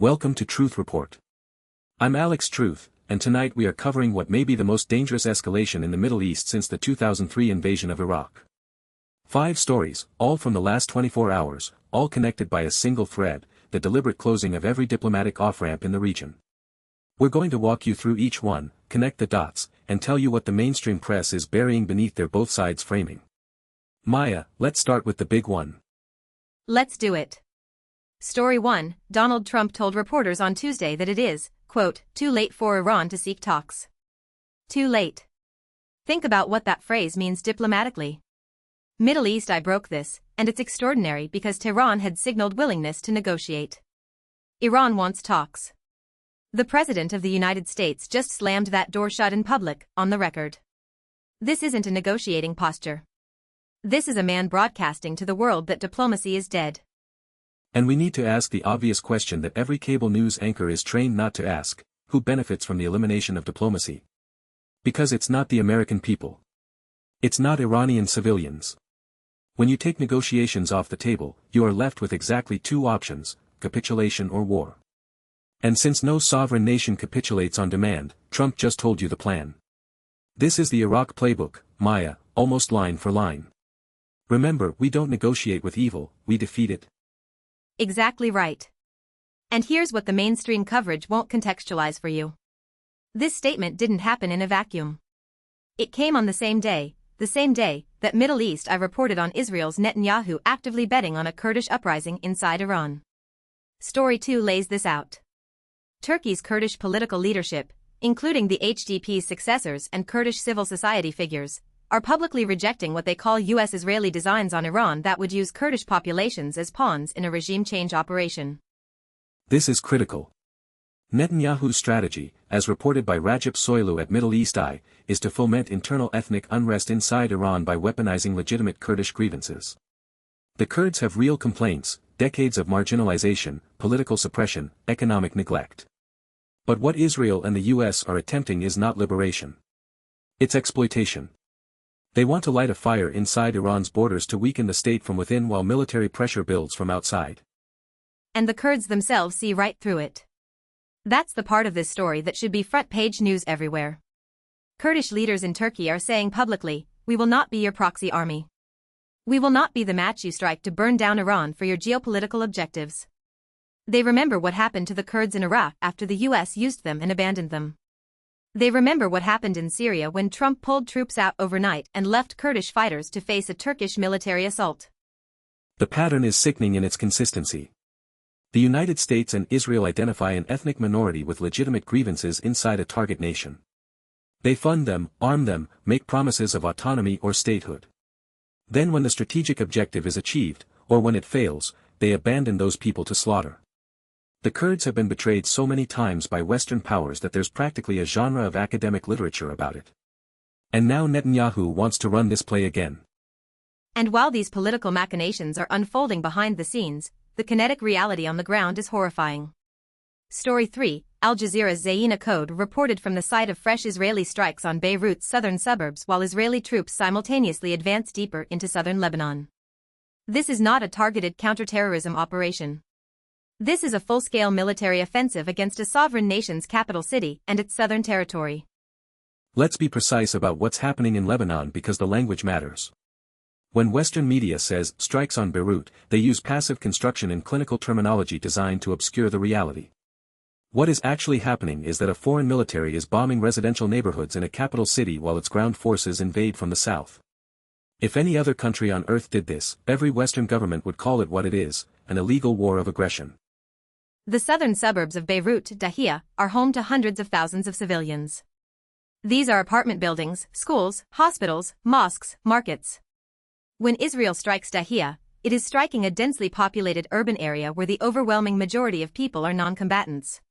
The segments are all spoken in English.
Welcome to Truth Report. I'm Alex Truth, and tonight we are covering what may be the most dangerous escalation in the Middle East since the 2003 invasion of Iraq. 5 stories, all from the last 24 hours, all connected by a single thread, the deliberate closing of every diplomatic off-ramp in the region. We're going to walk you through each one, connect the dots, and tell you what the mainstream press is burying beneath their both sides framing. Maya, let's start with the big one. Let's do it. Story 1, Donald Trump told reporters on Tuesday that it is, quote, too late for Iran to seek talks. Too late. Think about what that phrase means diplomatically. Middle East, I broke this, and it's extraordinary because Tehran had signaled willingness to negotiate. Iran wants talks. The President of the United States just slammed that door shut in public, on the record. This isn't a negotiating posture. This is a man broadcasting to the world that diplomacy is dead. And we need to ask the obvious question that every cable news anchor is trained not to ask: who benefits from the elimination of diplomacy? Because it's not the American people. It's not Iranian civilians. When you take negotiations off the table, you are left with exactly 2 options: capitulation or war. And since no sovereign nation capitulates on demand, Trump just told you the plan. This is the Iraq playbook, Maya, almost line for line. Remember, we don't negotiate with evil, we defeat it. Exactly right. And here's what the mainstream coverage won't contextualize for you. This statement didn't happen in a vacuum. It came on the same day that Middle East I reported on Israel's Netanyahu actively betting on a Kurdish uprising inside Iran. Story 2 lays this out. Turkey's Kurdish political leadership, including the HDP's successors and Kurdish civil society figures, are publicly rejecting what they call U.S.-Israeli designs on Iran that would use Kurdish populations as pawns in a regime change operation. This is critical. Netanyahu's strategy, as reported by Rajab Soylu at Middle East Eye, is to foment internal ethnic unrest inside Iran by weaponizing legitimate Kurdish grievances. The Kurds have real complaints: decades of marginalization, political suppression, economic neglect. But what Israel and the U.S. are attempting is not liberation. It's exploitation. They want to light a fire inside Iran's borders to weaken the state from within while military pressure builds from outside. And the Kurds themselves see right through it. That's the part of this story that should be front-page news everywhere. Kurdish leaders in Turkey are saying publicly, "We will not be your proxy army. We will not be the match you strike to burn down Iran for your geopolitical objectives." They remember what happened to the Kurds in Iraq after the U.S. used them and abandoned them. They remember what happened in Syria when Trump pulled troops out overnight and left Kurdish fighters to face a Turkish military assault. The pattern is sickening in its consistency. The United States and Israel identify an ethnic minority with legitimate grievances inside a target nation. They fund them, arm them, make promises of autonomy or statehood. Then when the strategic objective is achieved, or when it fails, they abandon those people to slaughter. The Kurds have been betrayed so many times by Western powers that there's practically a genre of academic literature about it. And now Netanyahu wants to run this play again. And while these political machinations are unfolding behind the scenes, the kinetic reality on the ground is horrifying. Story 3, Al Jazeera's Zaina Code reported from the site of fresh Israeli strikes on Beirut's southern suburbs while Israeli troops simultaneously advance deeper into southern Lebanon. This is not a targeted counterterrorism operation. This is a full-scale military offensive against a sovereign nation's capital city and its southern territory. Let's be precise about what's happening in Lebanon because the language matters. When Western media says strikes on Beirut, they use passive construction and clinical terminology designed to obscure the reality. What is actually happening is that a foreign military is bombing residential neighborhoods in a capital city while its ground forces invade from the south. If any other country on earth did this, every Western government would call it what it is: an illegal war of aggression. The southern suburbs of Beirut, Dahia, are home to hundreds of thousands of civilians. These are apartment buildings, schools, hospitals, mosques, markets. When Israel strikes Dahia, it is striking a densely populated urban area where the overwhelming majority of people are non-combatants.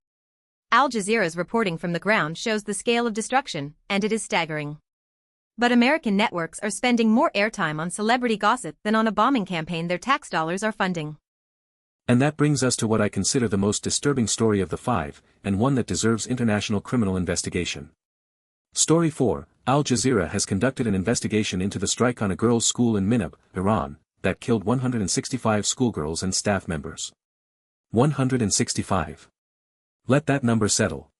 Al Jazeera's reporting from the ground shows the scale of destruction, and it is staggering. But American networks are spending more airtime on celebrity gossip than on a bombing campaign their tax dollars are funding. And that brings us to what I consider the most disturbing story of the 5, and one that deserves international criminal investigation. Story 4, Al Jazeera has conducted an investigation into the strike on a girls' school in Minab, Iran, that killed 165 schoolgirls and staff members. 165. Let that number settle.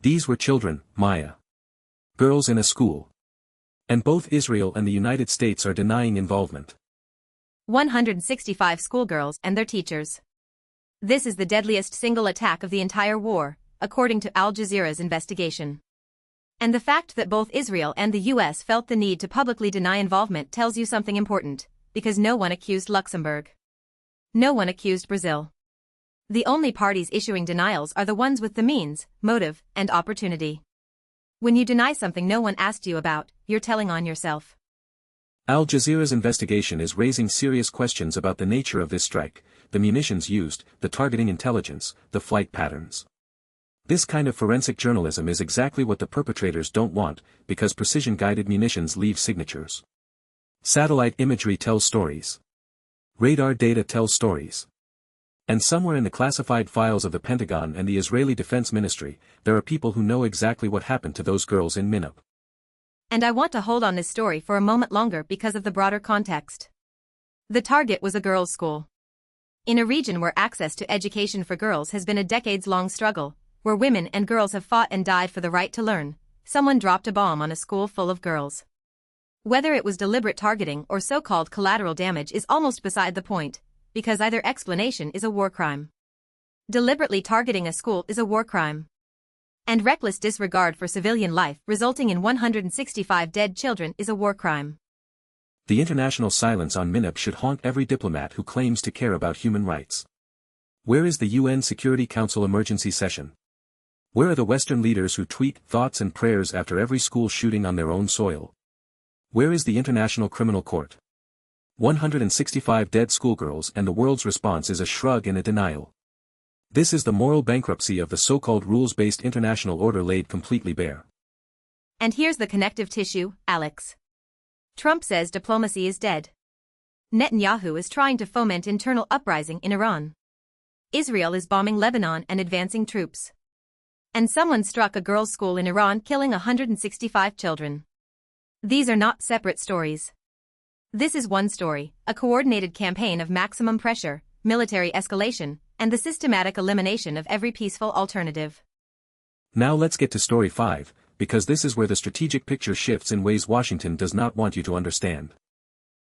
These were children, Maya. Girls in a school. And both Israel and the United States are denying involvement. 165 schoolgirls and their teachers. This is the deadliest single attack of the entire war, according to Al Jazeera's investigation. And the fact that both Israel and the US felt the need to publicly deny involvement tells you something important, because no one accused Luxembourg. No one accused Brazil. The only parties issuing denials are the ones with the means, motive, and opportunity. When you deny something no one asked you about, you're telling on yourself. Al Jazeera's investigation is raising serious questions about the nature of this strike, the munitions used, the targeting intelligence, the flight patterns. This kind of forensic journalism is exactly what the perpetrators don't want, because precision-guided munitions leave signatures. Satellite imagery tells stories. Radar data tells stories. And somewhere in the classified files of the Pentagon and the Israeli Defense Ministry, there are people who know exactly what happened to those girls in Minab. And I want to hold on this story for a moment longer because of the broader context. The target was a girls' school. In a region where access to education for girls has been a decades-long struggle, where women and girls have fought and died for the right to learn, someone dropped a bomb on a school full of girls. Whether it was deliberate targeting or so-called collateral damage is almost beside the point, because either explanation is a war crime. Deliberately targeting a school is a war crime. And reckless disregard for civilian life resulting in 165 dead children is a war crime. The international silence on Minab should haunt every diplomat who claims to care about human rights. Where is the UN Security Council emergency session? Where are the Western leaders who tweet thoughts and prayers after every school shooting on their own soil? Where is the International Criminal Court? 165 dead schoolgirls and the world's response is a shrug and a denial. This is the moral bankruptcy of the so-called rules-based international order laid completely bare. And here's the connective tissue, Alex. Trump says diplomacy is dead. Netanyahu is trying to foment internal uprising in Iran. Israel is bombing Lebanon and advancing troops. And someone struck a girls' school in Iran, killing 165 children. These are not separate stories. This is one story, a coordinated campaign of maximum pressure, military escalation, and the systematic elimination of every peaceful alternative. Now let's get to story 5, because this is where the strategic picture shifts in ways Washington does not want you to understand.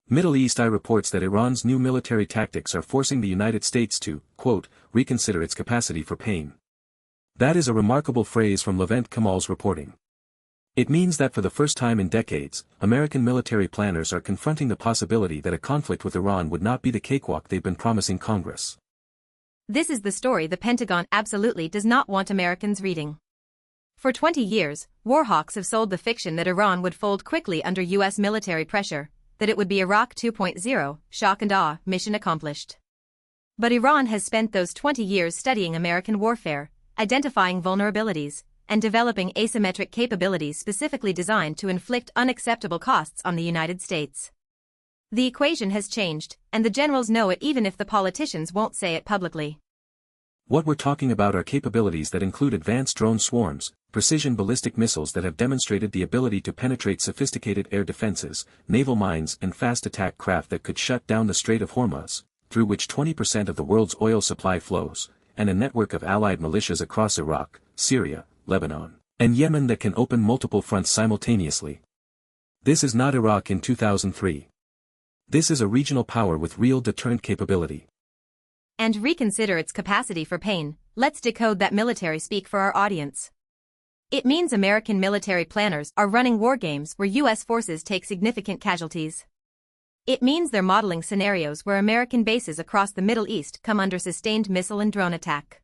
Middle East Eye reports that Iran's new military tactics are forcing the United States to, quote, reconsider its capacity for pain. That is a remarkable phrase from Levent Kamal's reporting. It means that for the first time in decades, American military planners are confronting the possibility that a conflict with Iran would not be the cakewalk they've been promising Congress. This is the story the Pentagon absolutely does not want Americans reading. For 20 years, warhawks have sold the fiction that Iran would fold quickly under U.S. military pressure, that it would be Iraq 2.0, shock and awe, mission accomplished. But Iran has spent those 20 years studying American warfare, identifying vulnerabilities, and developing asymmetric capabilities specifically designed to inflict unacceptable costs on the United States. The equation has changed, and the generals know it even if the politicians won't say it publicly. What we're talking about are capabilities that include advanced drone swarms, precision ballistic missiles that have demonstrated the ability to penetrate sophisticated air defenses, naval mines and fast attack craft that could shut down the Strait of Hormuz, through which 20% of the world's oil supply flows, and a network of allied militias across Iraq, Syria, Lebanon, and Yemen that can open multiple fronts simultaneously. This is not Iraq in 2003. This is a regional power with real deterrent capability. And reconsider its capacity for pain. Let's decode that military speak for our audience. It means American military planners are running war games where U.S. forces take significant casualties. It means they're modeling scenarios where American bases across the Middle East come under sustained missile and drone attack.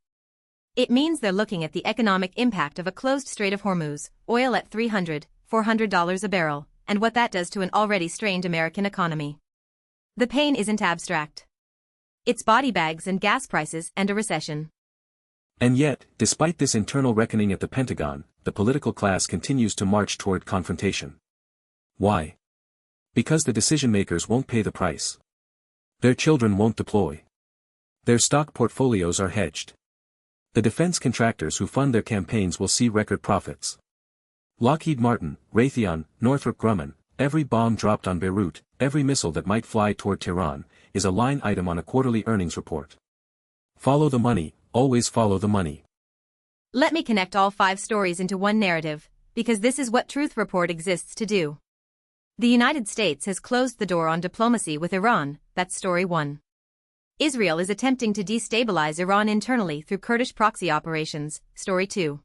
It means they're looking at the economic impact of a closed Strait of Hormuz, oil at $300, $400 a barrel, and what that does to an already strained American economy. The pain isn't abstract. It's body bags and gas prices and a recession. And yet, despite this internal reckoning at the Pentagon, the political class continues to march toward confrontation. Why? Because the decision-makers won't pay the price. Their children won't deploy. Their stock portfolios are hedged. The defense contractors who fund their campaigns will see record profits. Lockheed Martin, Raytheon, Northrop Grumman, every bomb dropped on Beirut, every missile that might fly toward Tehran, is a line item on a quarterly earnings report. Follow the money, always follow the money. Let me connect all 5 stories into one narrative, because this is what Truth Report exists to do. The United States has closed the door on diplomacy with Iran, that's story 1. Israel is attempting to destabilize Iran internally through Kurdish proxy operations, story 2.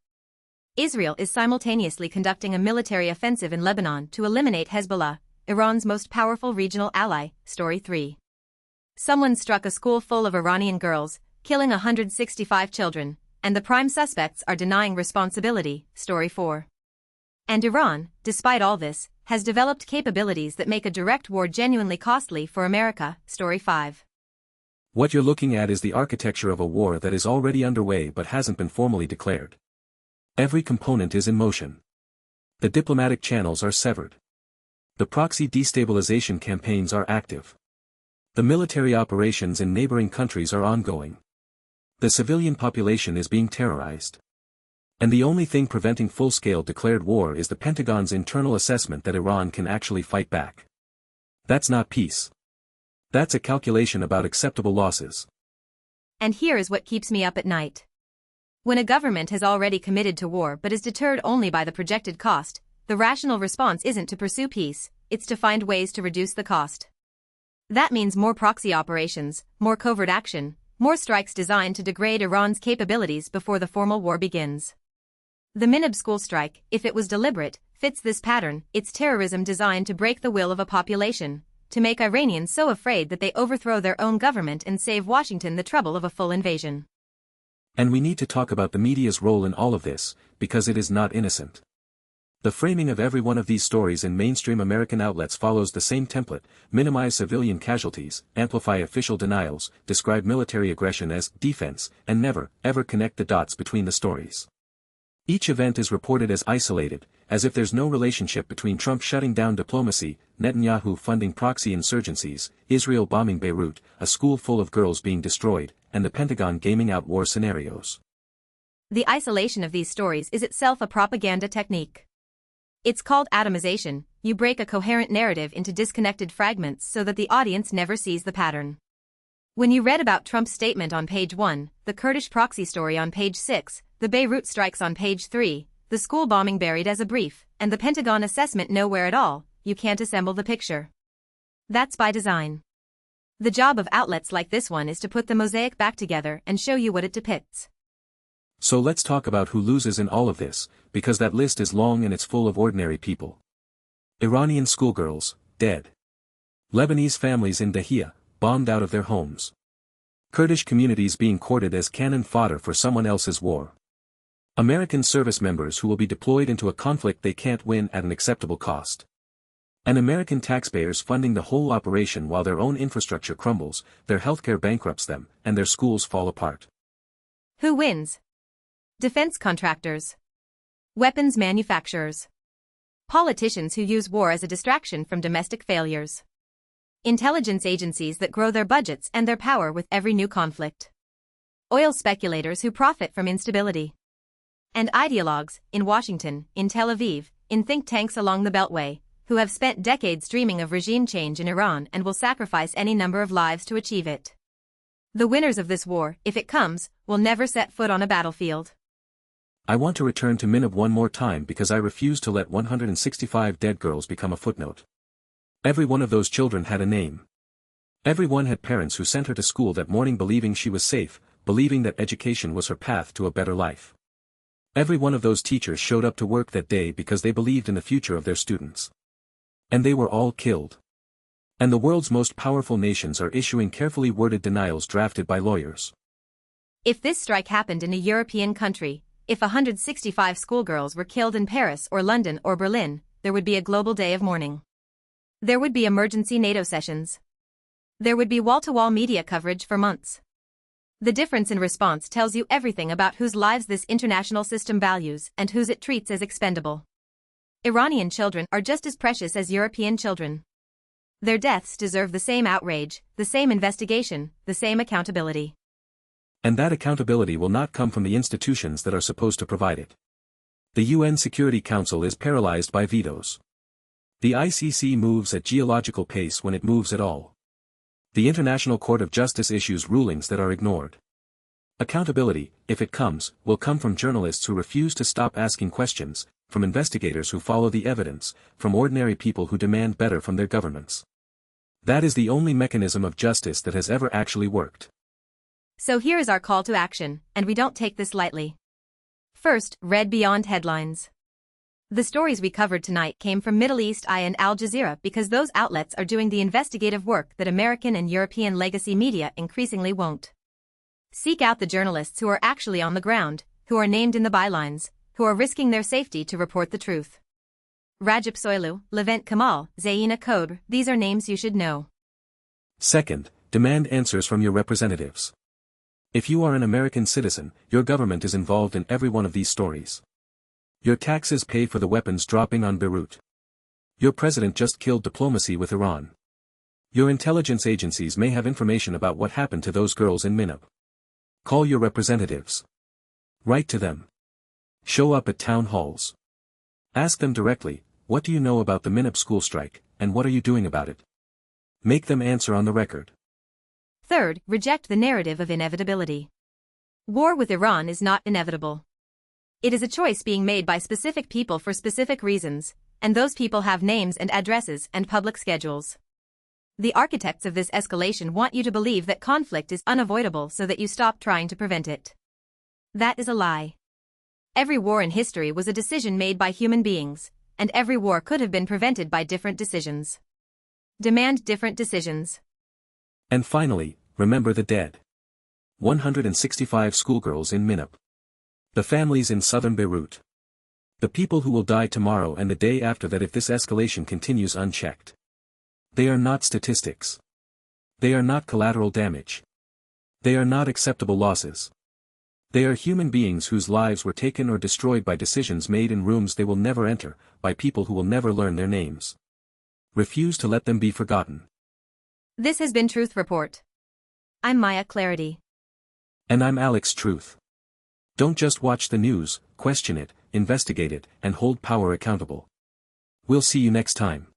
Israel is simultaneously conducting a military offensive in Lebanon to eliminate Hezbollah, Iran's most powerful regional ally, story 3. Someone struck a school full of Iranian girls, killing 165 children, and the prime suspects are denying responsibility, story 4. And Iran, despite all this, has developed capabilities that make a direct war genuinely costly for America, story 5. What you're looking at is the architecture of a war that is already underway but hasn't been formally declared. Every component is in motion. The diplomatic channels are severed. The proxy destabilization campaigns are active. The military operations in neighboring countries are ongoing. The civilian population is being terrorized. And the only thing preventing full-scale declared war is the Pentagon's internal assessment that Iran can actually fight back. That's not peace. That's a calculation about acceptable losses. And here is what keeps me up at night. When a government has already committed to war but is deterred only by the projected cost, the rational response isn't to pursue peace, it's to find ways to reduce the cost. That means more proxy operations, more covert action, more strikes designed to degrade Iran's capabilities before the formal war begins. The Minab school strike, if it was deliberate, fits this pattern. It's terrorism designed to break the will of a population, to make Iranians so afraid that they overthrow their own government and save Washington the trouble of a full invasion. And we need to talk about the media's role in all of this, because it is not innocent. The framing of every one of these stories in mainstream American outlets follows the same template: minimize civilian casualties, amplify official denials, describe military aggression as defense, and never, ever connect the dots between the stories. Each event is reported as isolated, as if there's no relationship between Trump shutting down diplomacy, Netanyahu funding proxy insurgencies, Israel bombing Beirut, a school full of girls being destroyed, and the Pentagon gaming out war scenarios. The isolation of these stories is itself a propaganda technique. It's called atomization. You break a coherent narrative into disconnected fragments so that the audience never sees the pattern. When you read about Trump's statement on page 1, the Kurdish proxy story on page 6, the Beirut strikes on page 3, the school bombing buried as a brief, and the Pentagon assessment nowhere at all, you can't assemble the picture. That's by design. The job of outlets like this one is to put the mosaic back together and show you what it depicts. So let's talk about who loses in all of this, because that list is long and it's full of ordinary people. Iranian schoolgirls, dead. Lebanese families in Dahia, bombed out of their homes. Kurdish communities being courted as cannon fodder for someone else's war. American service members who will be deployed into a conflict they can't win at an acceptable cost. And American taxpayers funding the whole operation while their own infrastructure crumbles, their healthcare bankrupts them, and their schools fall apart. Who wins? Defense contractors. Weapons manufacturers. Politicians who use war as a distraction from domestic failures. Intelligence agencies that grow their budgets and their power with every new conflict. Oil speculators who profit from instability. And ideologues, in Washington, in Tel Aviv, in think tanks along the Beltway, who have spent decades dreaming of regime change in Iran and will sacrifice any number of lives to achieve it. The winners of this war, if it comes, will never set foot on a battlefield. I want to return to Minab one more time because I refuse to let 165 dead girls become a footnote. Every one of those children had a name. Everyone had parents who sent her to school that morning believing she was safe, believing that education was her path to a better life. Every one of those teachers showed up to work that day because they believed in the future of their students. And they were all killed. And the world's most powerful nations are issuing carefully worded denials drafted by lawyers. If this strike happened in a European country, if 165 schoolgirls were killed in Paris or London or Berlin, there would be a global day of mourning. There would be emergency NATO sessions. There would be wall-to-wall media coverage for months. The difference in response tells you everything about whose lives this international system values and whose it treats as expendable. Iranian children are just as precious as European children. Their deaths deserve the same outrage, the same investigation, the same accountability. And that accountability will not come from the institutions that are supposed to provide it. The UN Security Council is paralyzed by vetoes. The ICC moves at geological pace when it moves at all. The International Court of Justice issues rulings that are ignored. Accountability, if it comes, will come from journalists who refuse to stop asking questions, from investigators who follow the evidence, from ordinary people who demand better from their governments. That is the only mechanism of justice that has ever actually worked. So here is our call to action, and we don't take this lightly. First, read beyond headlines. The stories we covered tonight came from Middle East Eye and Al Jazeera because those outlets are doing the investigative work that American and European legacy media increasingly won't. Seek out the journalists who are actually on the ground, who are named in the bylines, who are risking their safety to report the truth. Rajab Soilu, Levent Kamal, Zaina Kodr, these are names you should know. Second, demand answers from your representatives. If you are an American citizen, your government is involved in every one of these stories. Your taxes pay for the weapons dropping on Beirut. Your president just killed diplomacy with Iran. Your intelligence agencies may have information about what happened to those girls in Minab. Call your representatives. Write to them. Show up at town halls. Ask them directly, what do you know about the Minab school strike, and what are you doing about it? Make them answer on the record. Third, reject the narrative of inevitability. War with Iran is not inevitable. It is a choice being made by specific people for specific reasons, and those people have names and addresses and public schedules. The architects of this escalation want you to believe that conflict is unavoidable so that you stop trying to prevent it. That is a lie. Every war in history was a decision made by human beings, and every war could have been prevented by different decisions. Demand different decisions. And finally, remember the dead. 165 schoolgirls in Minab. The families in southern Beirut. The people who will die tomorrow and the day after that if this escalation continues unchecked. They are not statistics. They are not collateral damage. They are not acceptable losses. They are human beings whose lives were taken or destroyed by decisions made in rooms they will never enter, by people who will never learn their names. Refuse to let them be forgotten. This has been Truth Report. I'm Maya Clarity. And I'm Alex Truth. Don't just watch the news, question it, investigate it, and hold power accountable. We'll see you next time.